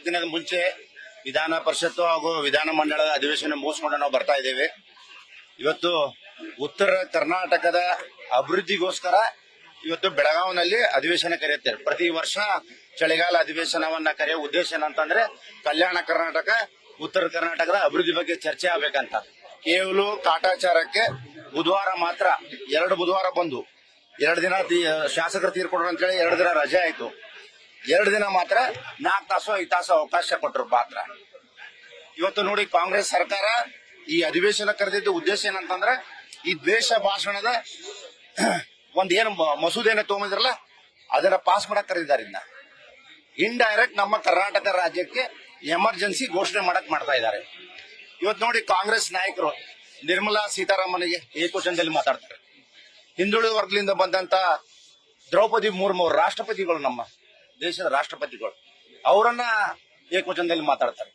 ದಿನದ ಮುಂಚೆ ವಿಧಾನ ಪರಿಷತ್ತು ಹಾಗೂ ವಿಧಾನ ಮಂಡಲದ ಅಧಿವೇಶನ ಮುಗಿಸ್ಕೊಂಡು ನಾವು ಬರ್ತಾ ಇದ್ದೇವೆ. ಇವತ್ತು ಉತ್ತರ ಕರ್ನಾಟಕದ ಅಭಿವೃದ್ಧಿಗೋಸ್ಕರ ಇವತ್ತು ಬೆಳಗಾವಿನಲ್ಲಿ ಅಧಿವೇಶನ ಕರೆಯುತ್ತಾರೆ. ಪ್ರತಿ ವರ್ಷ ಚಳಿಗಾಲ ಅಧಿವೇಶನವನ್ನ ಕರೆಯುವ ಉದ್ದೇಶ ಏನಂತಂದ್ರೆ ಕಲ್ಯಾಣ ಕರ್ನಾಟಕ ಉತ್ತರ ಕರ್ನಾಟಕದ ಅಭಿವೃದ್ಧಿ ಬಗ್ಗೆ ಚರ್ಚೆ ಆಗ್ಬೇಕಂತ. ಕೇವಲ ಕಾಟಾಚಾರಕ್ಕೆ ಬುಧವಾರ ಮಾತ್ರ 2 ಬುಧವಾರ ಬಂದು 2 ದಿನ ಶಾಸಕರು ತೀರ್ಕೊಂಡ್ರು ಅಂತೇಳಿ 2 ದಿನ ರಜೆ ಆಯ್ತು. 2 ದಿನ ಮಾತ್ರ 4 ತಾಸು 5 ತಾಸು ಅವಕಾಶ ಕೊಟ್ಟರು ಮಾತ್ರ. ಇವತ್ತು ನೋಡಿ ಕಾಂಗ್ರೆಸ್ ಸರ್ಕಾರ ಈ ಅಧಿವೇಶನ ಕರೆದಿದ್ದ ಉದ್ದೇಶ ಏನಂತಂದ್ರೆ ಈ ದ್ವೇಷ ಭಾಷಣದ ಒಂದೇನು ಮಸೂದೆಯನ್ನು ತಗೊಂಡಿದ್ರಲ್ಲ ಅದನ್ನ ಪಾಸ್ ಮಾಡಕ್ ಕರೆದಿದ್ದಾರೆ. ಇನ್ನ ಇಂಡೈರೆಕ್ಟ್ ನಮ್ಮ ಕರ್ನಾಟಕ ರಾಜ್ಯಕ್ಕೆ ಎಮರ್ಜೆನ್ಸಿ ಘೋಷಣೆ ಮಾಡ್ತಾ ಇದ್ದಾರೆ. ಇವತ್ತು ನೋಡಿ ಕಾಂಗ್ರೆಸ್ ನಾಯಕರು ನಿರ್ಮಲಾ ಸೀತಾರಾಮನ್ಗೆ ಏಕವಚನದಲ್ಲಿ ಮಾತಾಡ್ತಾರೆ. ಹಿಂದುಳಿದ ವರ್ಗದಿಂದ ಬಂದಂತ ದ್ರೌಪದಿ ಮುರ್ಮು ರಾಷ್ಟ್ರಪತಿಗಳು, ನಮ್ಮ ದೇಶದ ರಾಷ್ಟ್ರಪತಿಗಳು, ಅವರನ್ನ ಏಕವಚನದಲ್ಲಿ ಮಾತಾಡ್ತಾರೆ.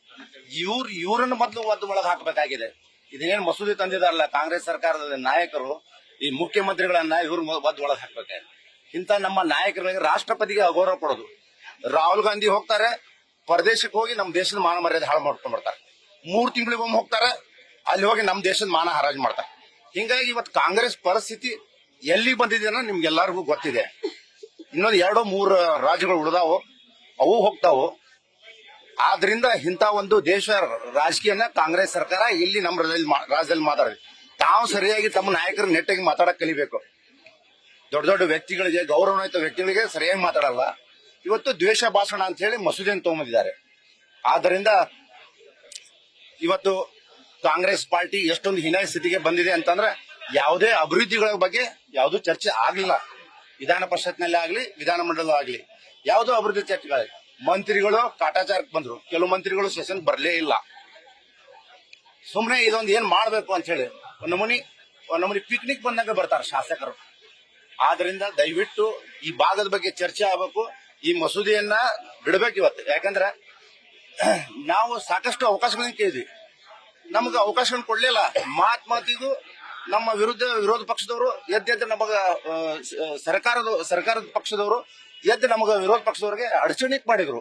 ಇವ್ರನ್ನ ಮೊದಲು ಒದ್ದು ಒಳಗೆ ಹಾಕಬೇಕಾಗಿದೆ. ಇದೇನು ಮಸೂದೆ ತಂದಿದಾರಲ್ಲ ಕಾಂಗ್ರೆಸ್ ಸರ್ಕಾರದ ನಾಯಕರು, ಈ ಮುಖ್ಯಮಂತ್ರಿಗಳನ್ನ ಇವ್ರು ಒದ್ದು ಒಳಗೆ ಹಾಕಬೇಕಾಗಿದೆ. ಇಂತ ನಮ್ಮ ನಾಯಕರಿಗೆ ರಾಷ್ಟ್ರಪತಿಗೆ ಅಗೌರವ ಕೊಡೋದು. ರಾಹುಲ್ ಗಾಂಧಿ ಹೋಗ್ತಾರೆ ಪರದೇಶಕ್ಕೆ ಹೋಗಿ ನಮ್ಮ ದೇಶದ ಮಾನ ಮರ್ಯಾದೆ ಹಾಳು ಮಾಡ್ಕೊಂಡ್ ಬರ್ತಾರೆ. 3 ತಿಂಗಳಿಗೊಮ್ಮೆ ಹೋಗ್ತಾರೆ, ಅಲ್ಲಿ ಹೋಗಿ ನಮ್ಮ ದೇಶದ ಮಾನ ಹರಾಜು ಮಾಡ್ತಾರೆ. ಹಿಂಗಾಗಿ ಇವತ್ತು ಕಾಂಗ್ರೆಸ್ ಪರಿಸ್ಥಿತಿ ಎಲ್ಲಿ ಬಂದಿದೆ ಅನ್ನೋ ನಿಮ್ಗೆಲ್ಲರಿಗೂ ಗೊತ್ತಿದೆ. ಇನ್ನೊಂದು 2-3 ರಾಜ್ಯಗಳು ಉಳಿದಾವು, ಅವು ಹೋಗ್ತಾವು. ಆದ್ರಿಂದ ಇಂಥ ಒಂದು ದೇಶ ರಾಜಕೀಯನ ಕಾಂಗ್ರೆಸ್ ಸರ್ಕಾರ ಇಲ್ಲಿ ನಮ್ಮ ರಾಜ್ಯದಲ್ಲಿ ಮಾತಾಡಿದೆ. ತಾವು ಸರಿಯಾಗಿ ತಮ್ಮ ನಾಯಕರ ನೆಟ್ಟಾಗಿ ಮಾತಾಡಕ್ ಕಲಿಬೇಕು. ದೊಡ್ಡ ದೊಡ್ಡ ವ್ಯಕ್ತಿಗಳಿಗೆ, ಗೌರವಾನ್ವಿತ ವ್ಯಕ್ತಿಗಳಿಗೆ ಸರಿಯಾಗಿ ಮಾತಾಡಲ್ಲ. ಇವತ್ತು ದ್ವೇಷ ಭಾಷಣ ಅಂತ ಹೇಳಿ ಮಸೂದೆಯನ್ನು ತಗೊಂಡಿದ್ದಾರೆ. ಆದ್ದರಿಂದ ಇವತ್ತು ಕಾಂಗ್ರೆಸ್ ಪಾರ್ಟಿ ಎಷ್ಟೊಂದು ಹೀನಾಯ ಸ್ಥಿತಿಗೆ ಬಂದಿದೆ ಅಂತಂದ್ರೆ ಯಾವುದೇ ಅಭಿವೃದ್ಧಿಗಳ ಬಗ್ಗೆ ಯಾವುದೂ ಚರ್ಚೆ ಆಗ್ಲಿಲ್ಲ. ವಿಧಾನ ಪರಿಷತ್ನಲ್ಲಿ ಆಗ್ಲಿ ವಿಧಾನ ಮಂಡಲ ಆಗ್ಲಿ ಯಾವುದೋ ಅಭಿವೃದ್ಧಿ ಚರ್ಚೆಗಳಿಲ್ಲ. ಮಂತ್ರಿಗಳು ಕಾಟಾಚಾರಕ್ಕೆ ಬಂದ್ರು, ಕೆಲವು ಮಂತ್ರಿಗಳು ಸೆಷನ್ ಬರ್ಲೇ ಇಲ್ಲ. ಸುಮ್ನೆ ಇದೊಂದು ಏನ್ ಮಾಡ್ಬೇಕು ಅಂತ ಹೇಳಿ ಒಂದು ನಮೂನಿ ಪಿಕ್ನಿಕ್ ಬಂದಾಗ ಬರ್ತಾರೆ ಶಾಸಕರು. ಆದ್ರಿಂದ ದಯವಿಟ್ಟು ಈ ಭಾಗದ ಬಗ್ಗೆ ಚರ್ಚೆ ಆಗಬೇಕು. ಈ ಮಸೂದೆಯನ್ನ ಬಿಡಬೇಕು ಇವತ್ತು. ಯಾಕಂದ್ರೆ ನಾವು ಸಾಕಷ್ಟು ಅವಕಾಶಗಳನ್ನ ಕೇಳಿದ್ವಿ, ನಮ್ಗೆ ಅವಕಾಶಗಳನ್ನು ಕೊಡ್ಲಿಲ್ಲ. ಮಾತಿಗೂ ನಮ್ಮ ವಿರೋಧ ಪಕ್ಷದವರು ಎದ್ದು ನಮಗ ಸರ್ಕಾರದ ಪಕ್ಷದವರು ಎದ್ದು ನಮಗ ವಿರೋಧ ಪಕ್ಷದವರಿಗೆ ಅಡಚಣೆಗೆ ಮಾಡಿದ್ರು.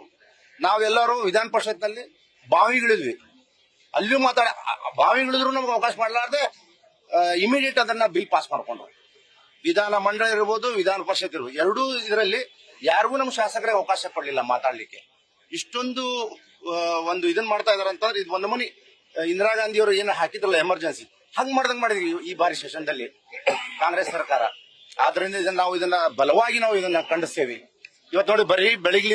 ನಾವೆಲ್ಲರೂ ವಿಧಾನ ಪರಿಷತ್ನಲ್ಲಿ ಬಾವಿಗಿಳಿದ್ವಿ, ಅಲ್ಲಿಯೂ ಬಾವಿಗಿಳಿದ್ರು ನಮ್ಗೆ ಅವಕಾಶ ಮಾಡಲಾರ್ದೆ ಇಮಿಡಿಯೇಟ್ ಅದನ್ನ ಬಿಲ್ ಪಾಸ್ ಮಾಡ್ಕೊಂಡ್ರು. ವಿಧಾನ ಮಂಡಳ ಇರ್ಬೋದು, ವಿಧಾನ ಪರಿಷತ್ ಇರ್ಬೋದು, ಎರಡೂ ಇದರಲ್ಲಿ ಯಾರಿಗೂ ನಮ್ಮ ಶಾಸಕರಿಗೆ ಅವಕಾಶ ಕೊಡ್ಲಿಲ್ಲ ಮಾತಾಡ್ಲಿಕ್ಕೆ. ಇಷ್ಟೊಂದು ಒಂದು ಇದನ್ನ ಮಾಡ್ತಾ ಇದಾರೆ ಅಂತಂದ್ರೆ ಇದು ಒಂದು ನಮೂನಿ ಇಂದಿರಾ ಗಾಂಧಿ ಅವರು ಏನು ಹಾಕಿದ್ರಲ್ಲ ಎಮರ್ಜೆನ್ಸಿ, ಹಂಗ್ ಮಾಡ್ದಂಗ್ ಮಾಡಿದ್ವಿ ಈ ಬಾರಿ ಸೆಷನ್ದಲ್ಲಿ ಕಾಂಗ್ರೆಸ್ ಸರ್ಕಾರ. ಆದ್ರಿಂದ ಇದನ್ನ ಬಲವಾಗಿ ನಾವು ಇದನ್ನ ಖಂಡಿಸ್ತೇವೆ. ಇವತ್ತು ನೋಡಿ ಬರೀ ಬೆಳಿಗ್ಗೆ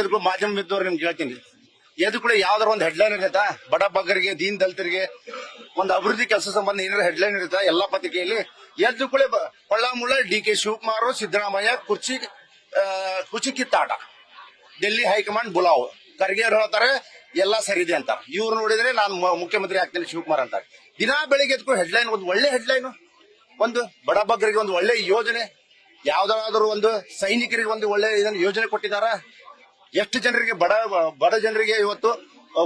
ಎದ್ಕೊಂಡು ಮಾಧ್ಯಮ ಮಿದ್ದವ್ರು ನಿಮ್ಗೆ ಹೇಳ್ತೀನಿ, ಎದ್ದು ಕೂಡ ಯಾವ್ದಾರ ಒಂದು ಹೆಡ್ಲೈನ್ ಇರುತ್ತಾ, ಬಡ ಬಗ್ಗರಿಗೆ ದೀನ್ ದಲಿತರಿಗೆ ಒಂದು ಅಭಿವೃದ್ಧಿ ಕೆಲಸ ಸಂಬಂಧ ಏನಾರ ಹೆಡ್ಲೈನ್ ಇರುತ್ತಾ ಎಲ್ಲಾ ಪತ್ರಿಕೆಯಲ್ಲಿ. ಎದ್ದು ಕೂಡ ಕೊಳ್ಳ ಮುಳ್ಳ DK ಶಿವಕುಮಾರ್ ಸಿದ್ದರಾಮಯ್ಯ ಕುರ್ಚಿ ಕಿತ್ತಾಟ, ಡೆಲ್ಲಿ ಹೈಕಮಾಂಡ್ ಬುಲಾವ್, ಖರ್ಗೆ ಹೇಳ್ತಾರೆ ಎಲ್ಲ ಸರಿದೆ ಅಂತ. ಇವ್ರು ನೋಡಿದ್ರೆ ನಾನು ಮುಖ್ಯಮಂತ್ರಿ ಆಗ್ತೇನೆ ಶಿವಕುಮಾರ್ ಅಂತಾರೆ. ದಿನಾ ಬೆಳಿಗ್ಗೆ ಎದ್ಕೊಂಡು ಹೆಡ್ಲೈನ್, ಒಂದು ಒಳ್ಳೆ ಹೆಡ್ಲೈನ್, ಒಂದು ಬಡ ಬಗ್ಗರಿಗೆ ಒಂದು ಒಳ್ಳೆ ಯೋಜನೆ, ಯಾವ್ದಾದ್ರು ಒಂದು ಸೈನಿಕರಿಗೆ ಒಂದು ಒಳ್ಳೆ ಇದನ್ನು ಯೋಜನೆ ಕೊಟ್ಟಿದಾರ. ಎಷ್ಟು ಜನರಿಗೆ ಬಡ ಜನರಿಗೆ ಇವತ್ತು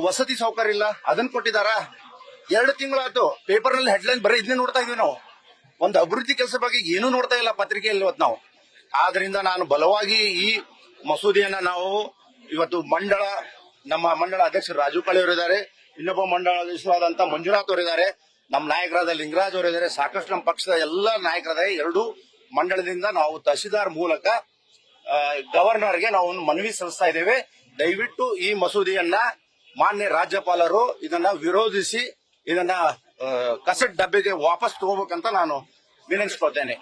ವಸತಿ ಸೌಕರ್ಯ ಇಲ್ಲ, ಅದನ್ನ ಕೊಟ್ಟಿದಾರ. 2 ತಿಂಗಳಾಯ್ತು ಪೇಪರ್ ನಲ್ಲಿ ಹೆಡ್ಲೈನ್ ಬರೀ ಇದನ್ನೇ ನೋಡ್ತಾ ಇದೀವಿ ನಾವು. ಒಂದು ಅಭಿವೃದ್ಧಿ ಕೆಲಸ ಬಗ್ಗೆ ಏನೂ ನೋಡ್ತಾ ಇಲ್ಲ ಪತ್ರಿಕೆಯಲ್ಲಿ ಇವತ್ತು ನಾವು. ಆದ್ರಿಂದ ನಾನು ಬಲವಾಗಿ ಈ ಮಸೂದೆಯನ್ನ ನಾವು ಇವತ್ತು ನಮ್ಮ ಮಂಡಳ ಅಧ್ಯಕ್ಷರು ರಾಜು ಕಾಳೆ ಅವರಿದ್ದಾರೆ, ಇನ್ನೊಬ್ಬ ಮಂಡಳ ಅಧ್ಯಕ್ಷರಾದಂತ ಮಂಜುನಾಥ್ ಅವರಿದ್ದಾರೆ, ನಮ್ಮ ನಾಯಕರಾದ ಲಿಂಗರಾಜ್ ಅವರಿದ್ದಾರೆ, ಸಾಕಷ್ಟು ನಮ್ಮ ಪಕ್ಷದ ಎಲ್ಲ ನಾಯಕರಾದ 2 ಮಂಡಳದಿಂದ ನಾವು ತಹಶೀಲ್ದಾರ್ ಮೂಲಕ ಗವರ್ನರ್ಗೆ ನಾವು ಮನವಿ ಸಲ್ಲಿಸ್ತಾ ಇದ್ದೇವೆ. ದಯವಿಟ್ಟು ಈ ಮಸೂದೆಯನ್ನ ಮಾನ್ಯ ರಾಜ್ಯಪಾಲರು ಇದನ್ನ ವಿರೋಧಿಸಿ ಇದನ್ನ ಕಸದ ಡಬ್ಬಿಗೆ ವಾಪಸ್ ತಗೋಬೇಕಂತ ನಾನು ವಿನಂತಿಸ್ಕೊಳ್ತೇನೆ.